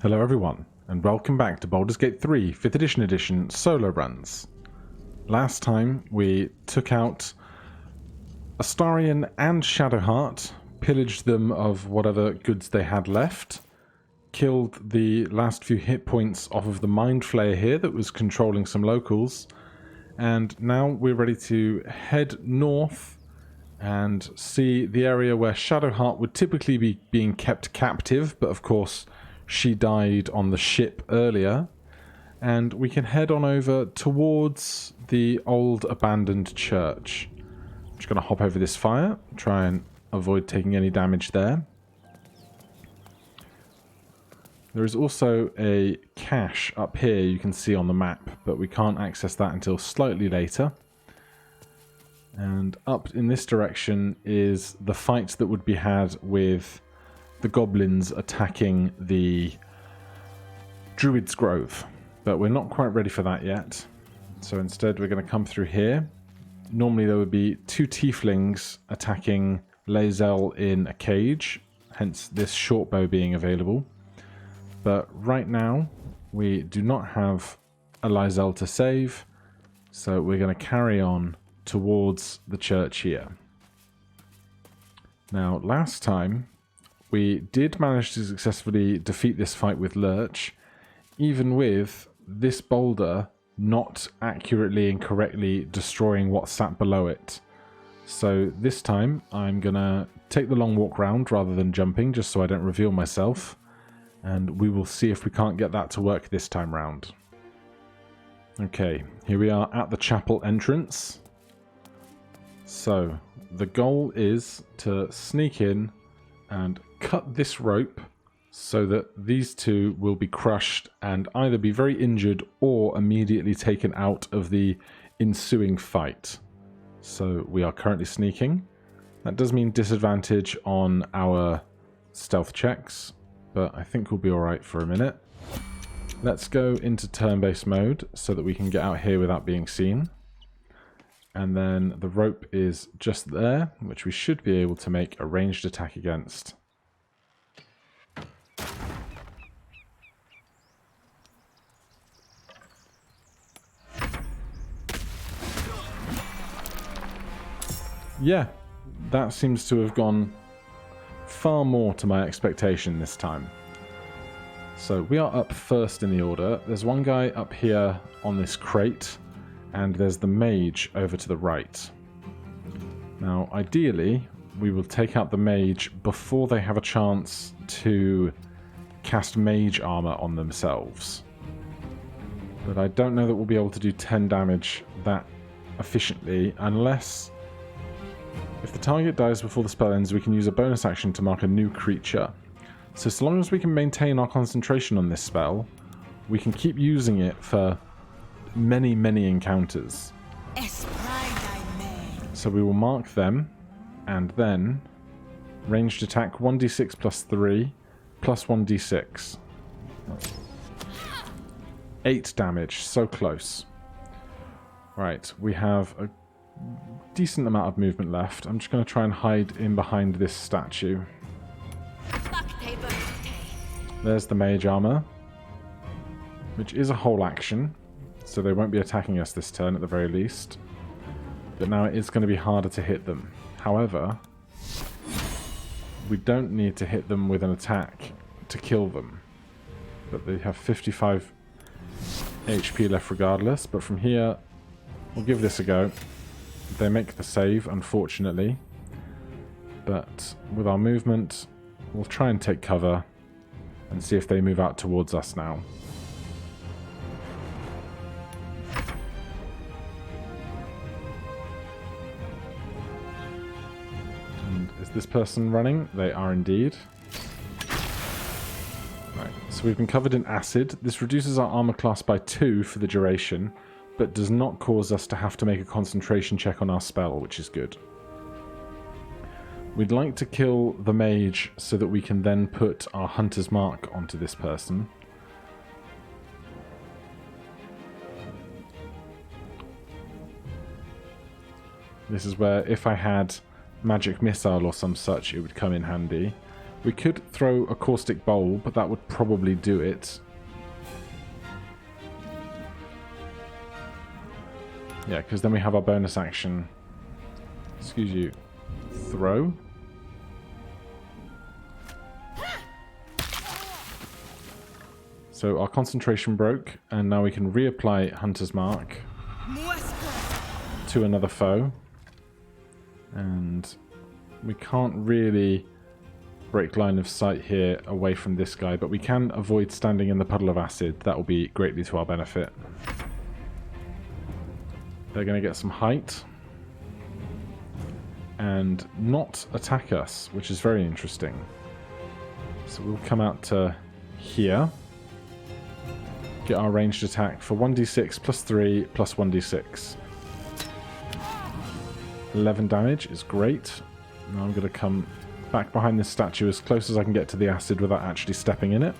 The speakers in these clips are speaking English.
Hello everyone, and welcome back to Baldur's Gate 3 5th edition solo runs. Last time we took out Astarion and Shadowheart, pillaged them of whatever goods they had left, killed the last few hit points off of the Mind Flayer here that was controlling some locals, and now we're ready to head north and see the area where Shadowheart would typically be being kept captive, but of course she died on the ship earlier, and we can head on over towards the old abandoned church. I'm just going to hop over this fire, try and avoid taking any damage there. There is also a cache up here you can see on the map, but we can't access that until slightly later. And up in this direction is the fight that would be had with the goblins attacking the Druid's Grove, but we're not quite ready for that yet. So instead we're going to come through here. Normally there would be two tieflings attacking Lae'zel in a cage, hence this short bow being available. But right now we do not have a Lae'zel to save, so we're going to carry on towards the church here. Now last time we did manage to successfully defeat this fight with Lurch, even with this boulder not accurately and correctly destroying what sat below it. So this time I'm going to take the long walk round rather than jumping, just so I don't reveal myself, and we will see if we can't get that to work this time round. Okay, here we are at the chapel entrance. So the goal is to sneak in and cut this rope so that these two will be crushed and either be very injured or immediately taken out of the ensuing fight. So we are currently sneaking. That does mean disadvantage on our stealth checks, but I think we'll be alright for a minute. Let's go into turn-based mode so that we can get out here without being seen. And then the rope is just there, which we should be able to make a ranged attack against. Yeah, that seems to have gone far more to my expectation this time. So we are up first in the order. There's one guy up here on this crate, and there's the mage over to the right. Now, ideally, we will take out the mage before they have a chance to cast mage armor on themselves. But I don't know that we'll be able to do 10 damage that efficiently, unless if the target dies before the spell ends, we can use a bonus action to mark a new creature. So long as we can maintain our concentration on this spell, we can keep using it for many, many encounters. So we will mark them, and then ranged attack 1d6 plus 3 plus 1d6. 8 damage, so close. Right, we have a decent amount of movement left. I'm just going to try and hide in behind this statue. There's the mage armor, which is a whole action, so they won't be attacking us this turn at the very least. But now it is going to be harder to hit them. However, we don't need to hit them with an attack to kill them. But they have 55 HP left regardless. But from here, we'll give this a go. They make the save, unfortunately. But with our movement, we'll try and take cover and see if they move out towards us now. And is this person running? They are indeed. Right, so we've been covered in acid. This reduces our armor class by 2 for the duration, but does not cause us to have to make a concentration check on our spell, which is good. We'd like to kill the mage so that we can then put our hunter's mark onto this person. This is where, if I had magic missile or some such, it would come in handy. We could throw a caustic bowl, but that would probably do it. Yeah, because then we have our bonus action. Excuse you. Throw. So our concentration broke, and now we can reapply Hunter's Mark to another foe. And we can't really break line of sight here away from this guy, but we can avoid standing in the puddle of acid. That will be greatly to our benefit. They're going to get some height and not attack us, which is very interesting. So we'll come out to here. Get our ranged attack for 1d6 plus 3 plus 1d6. 11 damage is great. Now I'm going to come back behind this statue as close as I can get to the acid without actually stepping in it.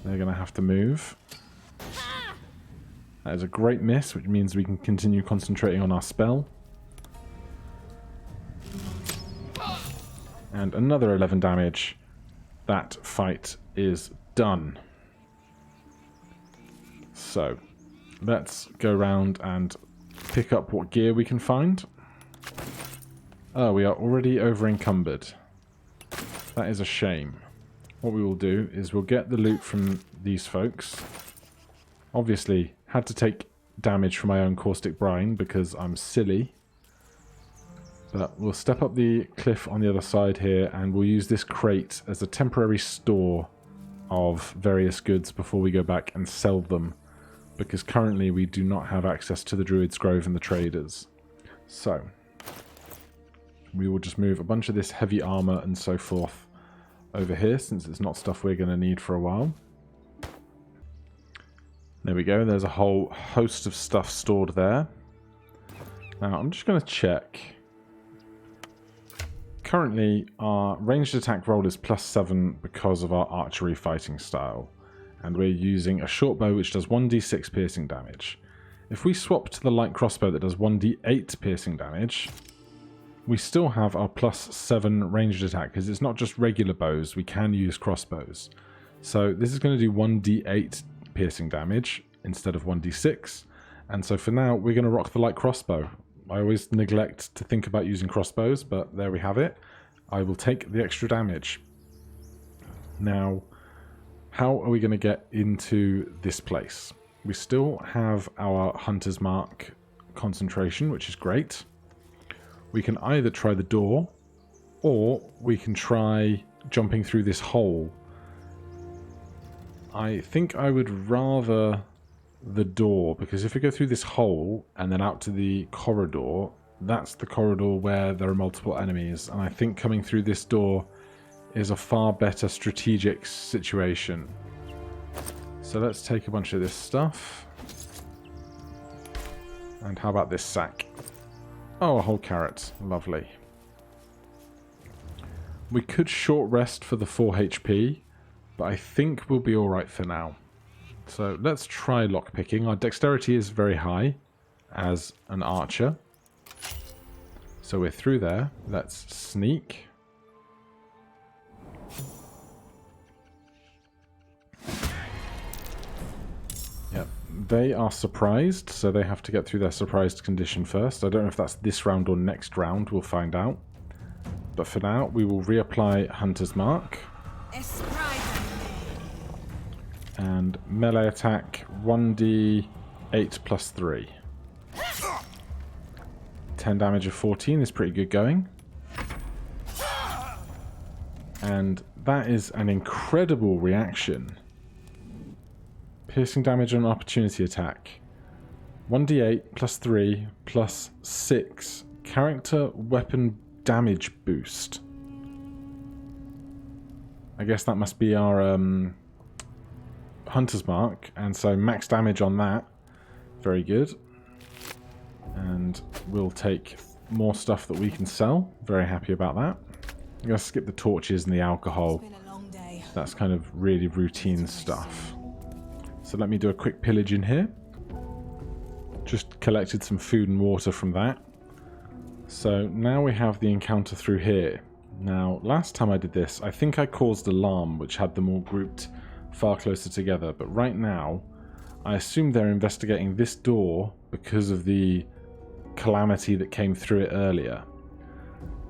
They're going to have to move. That is a great miss, which means we can continue concentrating on our spell. And another 11 damage. That fight is done. So, let's go around and pick up what gear we can find. Oh, we are already over encumbered. That is a shame. What we will do is we'll get the loot from these folks. Obviously, had to take damage from my own caustic brine because I'm silly. But we'll step up the cliff on the other side here and we'll use this crate as a temporary store of various goods before we go back and sell them. Because currently we do not have access to the Druid's Grove and the traders. So, we will just move a bunch of this heavy armor and so forth over here, since it's not stuff we're going to need for a while. There we go, there's a whole host of stuff stored there. Now, I'm just going to check. Currently, our ranged attack roll is +7 because of our archery fighting style. And we're using a short bow which does 1d6 piercing damage. If we swap to the light crossbow that does 1d8 piercing damage, we still have our +7 ranged attack, because it's not just regular bows, we can use crossbows. So this is going to do 1d8 piercing damage instead of 1d6, and so for now we're going to rock the light crossbow. I always neglect to think about using crossbows, but there we have it. I will take the extra damage. Now, how are we going to get into this place? We still have our Hunter's Mark concentration, which is great. We can either try the door, or we can try jumping through this hole. I think I would rather the door, because if we go through this hole and then out to the corridor, that's the corridor where there are multiple enemies, and I think coming through this door is a far better strategic situation. So let's take a bunch of this stuff. And how about this sack? Oh, a whole carrot. Lovely. We could short rest for the 4 HP, but I think we'll be alright for now. So let's try lockpicking. Our dexterity is very high as an archer. So we're through there. Let's sneak. Yep, they are surprised, so they have to get through their surprised condition first. I don't know if that's this round or next round, we'll find out. But for now, we will reapply Hunter's Mark. And melee attack 1d8 plus 3. 10 damage of 14 is pretty good going. And that is an incredible reaction. Piercing damage on opportunity attack. 1d8 plus 3 plus 6. Character weapon damage boost. I guess that must be our Hunter's Mark, and so max damage on that. Very good. And we'll take more stuff that we can sell. Very happy about that. I'm going to skip the torches and the alcohol. That's kind of really routine stuff. So let me do a quick pillage in here. Just collected some food and water from that. So now we have the encounter through here. Now, last time I did this, I think I caused alarm, which had them all grouped far closer together. But right now, I assume they're investigating this door because of the calamity that came through it earlier.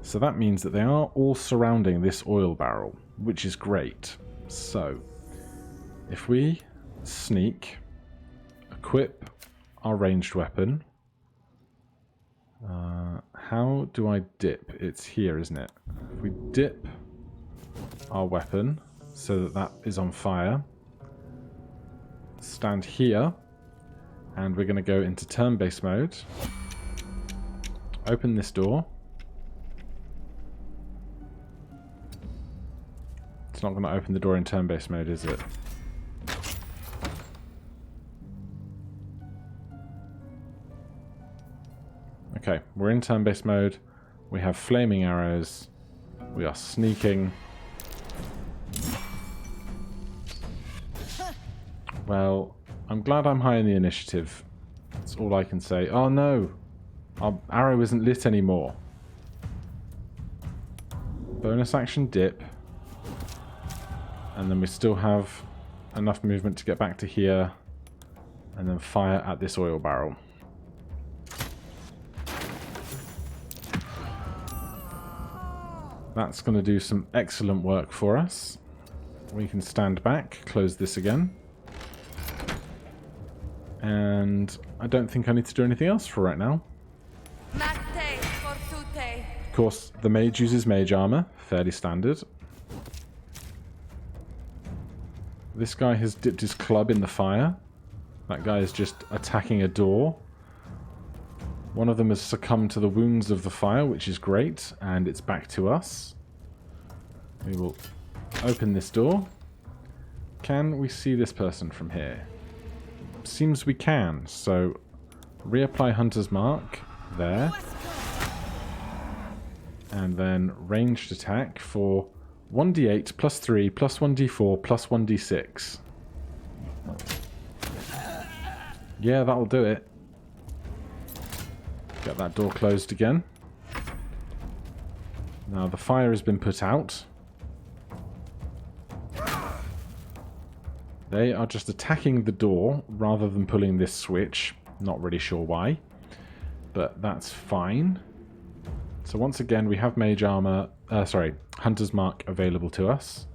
So that means that they are all surrounding this oil barrel, which is great. So, if we sneak, equip our ranged weapon. How do I dip? It's here, isn't it? If we dip our weapon so that that is on fire, stand here, and we're going to go into turn-based mode. Open this door. It's not going to open the door in turn-based mode, is it? Okay, we're in turn-based mode. We have flaming arrows. We are sneaking. Well, I'm glad I'm high in the initiative. That's all I can say. Oh no! Our arrow isn't lit anymore. Bonus action dip. And then we still have enough movement to get back to here. And then fire at this oil barrel. That's going to do some excellent work for us. We can stand back, close this again. And I don't think I need to do anything else for right now. Of course, the mage uses mage armor, fairly standard. This guy has dipped his club in the fire. That guy is just attacking a door. One of them has succumbed to the wounds of the fire, which is great, and it's back to us. We will open this door. Can we see this person from here? Seems we can, so reapply Hunter's Mark there. And then ranged attack for 1d8 plus 3 plus 1d4 plus 1d6. Yeah, that'll do it. Get that door closed again. Now the fire has been put out. They are just attacking the door rather than pulling this switch. Not really sure why, but that's fine. So once again, we have mage armor, Hunter's Mark available to us.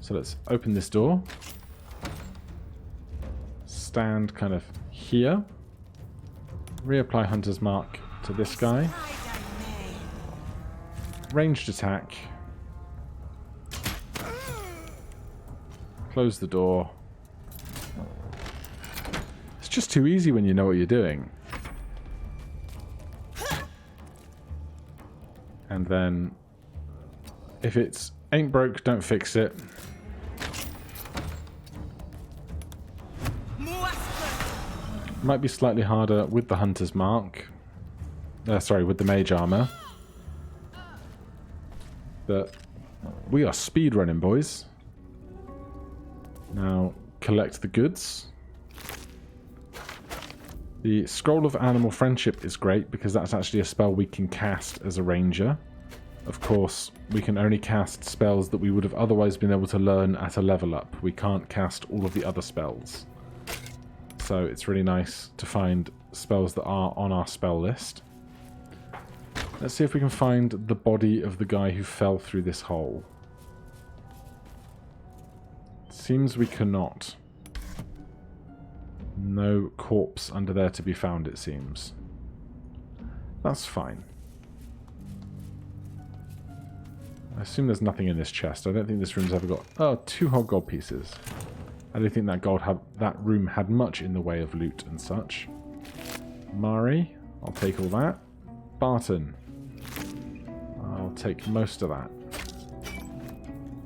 So let's open this door. Stand kind of here. Reapply Hunter's Mark to this guy. Ranged attack. Close the door. It's just too easy when you know what you're doing. And then, if it's ain't broke, don't fix it. Might be slightly harder with the Hunter's Mark. With the Mage Armor. But we are speedrunning, boys. Now, collect the goods. The Scroll of Animal Friendship is great because that's actually a spell we can cast as a ranger. Of course, we can only cast spells that we would have otherwise been able to learn at a level up. We can't cast all of the other spells. So it's really nice to find spells that are on our spell list. Let's see if we can find the body of the guy who fell through this hole. Seems we cannot. No corpse under there to be found, it seems. That's fine. I assume there's nothing in this chest. I don't think this room's ever got... Oh, 2 whole gold pieces. I don't think that room had much in the way of loot and such. Mari, I'll take all that. Barton, I'll take most of that.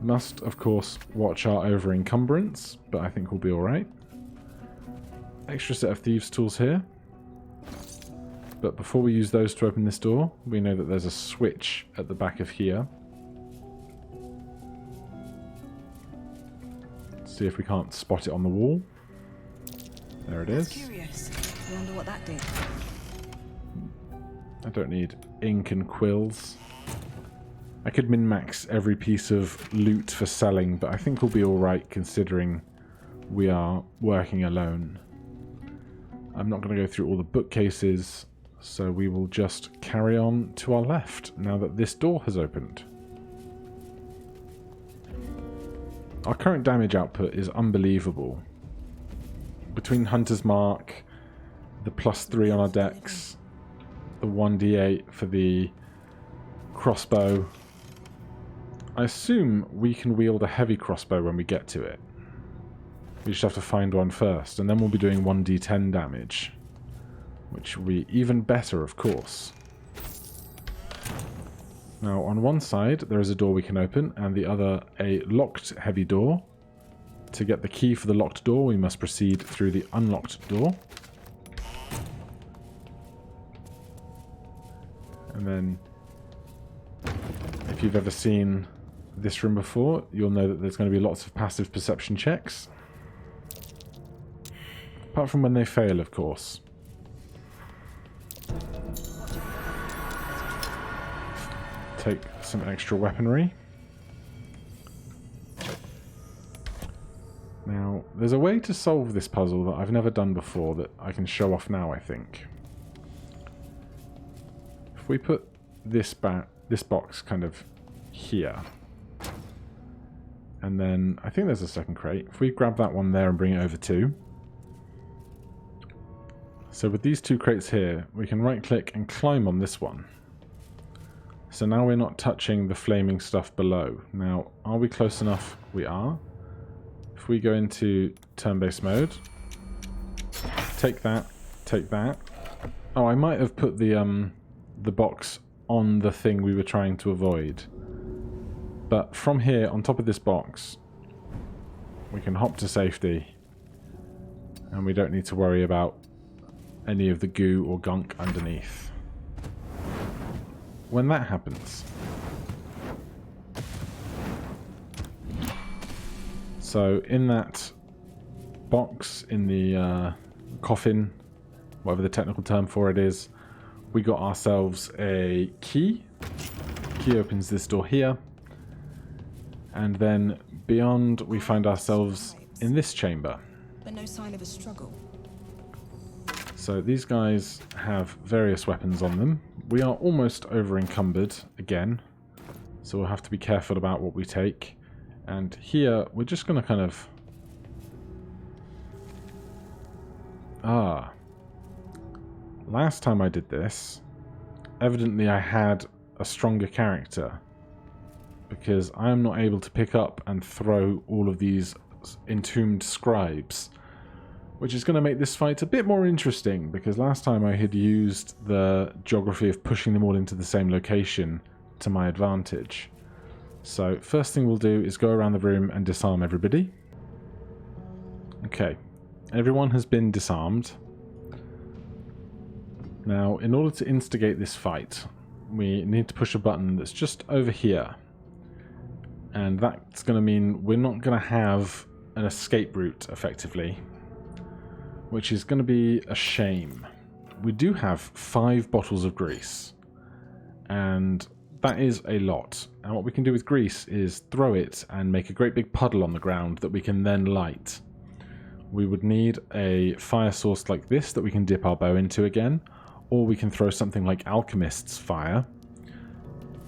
Must, of course, watch our over-encumbrance, but I think we'll be alright. Extra set of thieves' tools here. But before we use those to open this door, we know that there's a switch at the back of here. Let's see if we can't spot it on the wall. There it is. Curious. I wonder what that did. I don't need ink and quills. I could min-max every piece of loot for selling, but I think we'll be alright considering we are working alone. I'm not going to go through all the bookcases, so we will just carry on to our left now that this door has opened. Our current damage output is unbelievable. Between Hunter's Mark, the +3 on our dex, the 1d8 for the crossbow. I assume we can wield a heavy crossbow when we get to it. We just have to find one first, and then we'll be doing 1d10 damage, which will be even better, of course. Now, on one side, there is a door we can open, and the other a locked heavy door. To get the key for the locked door, we must proceed through the unlocked door. And then, if you've ever seen this room before, you'll know that there's going to be lots of passive perception checks. Apart from when they fail, of course. Take some extra weaponry. Now, there's a way to solve this puzzle that I've never done before that I can show off now, I think. If we put this box kind of here, and then I think there's a second crate. If we grab that one there and bring it over too. So with these two crates here, we can right-click and climb on this one. So now we're not touching the flaming stuff below. Now, are we close enough? We are. If we go into turn-based mode, take that, take that. Oh, I might have put the box on the thing we were trying to avoid. But from here, on top of this box, we can hop to safety. And we don't need to worry about any of the goo or gunk underneath. When that happens, so in that box, in the coffin, whatever the technical term for it is, we got ourselves a key. Key opens this door here, and then beyond we find ourselves in this chamber. But no sign of a struggle. So these guys have various weapons on them. We are almost over encumbered again, so we'll have to be careful about what we take. And here we're just going to kind of... Last time I did this, evidently I had a stronger character, because I am not able to pick up and throw all of these entombed scribes. Which is going to make this fight a bit more interesting, because last time I had used the geography of pushing them all into the same location to my advantage. So first thing we'll do is go around the room and disarm everybody. Okay, everyone has been disarmed. Now, in order to instigate this fight, we need to push a button that's just over here. And that's going to mean we're not going to have an escape route, effectively. Which is going to be a shame. We do have 5 bottles of grease, and that is a lot. And what we can do with grease is throw it and make a great big puddle on the ground that we can then light. We would need a fire source like this that we can dip our bow into again, or we can throw something like Alchemist's fire.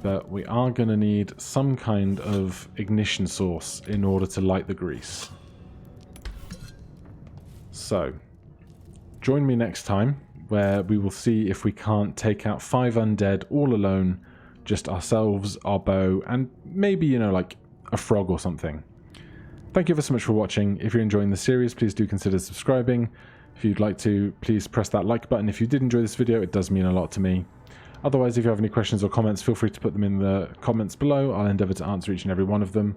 But we are going to need some kind of ignition source in order to light the grease. So, join me next time, where we will see if we can't take out 5 undead all alone, just ourselves, our bow, and maybe, you know, like a frog or something. Thank you ever so much for watching. If you're enjoying the series, please do consider subscribing. If you'd like to, please press that like button. If you did enjoy this video, it does mean a lot to me. Otherwise, if you have any questions or comments, feel free to put them in the comments below. I'll endeavour to answer each and every one of them.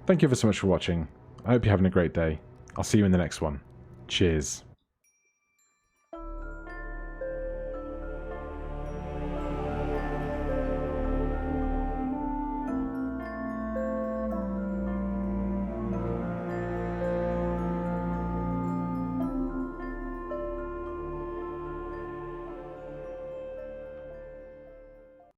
Thank you ever so much for watching. I hope you're having a great day. I'll see you in the next one. Cheers.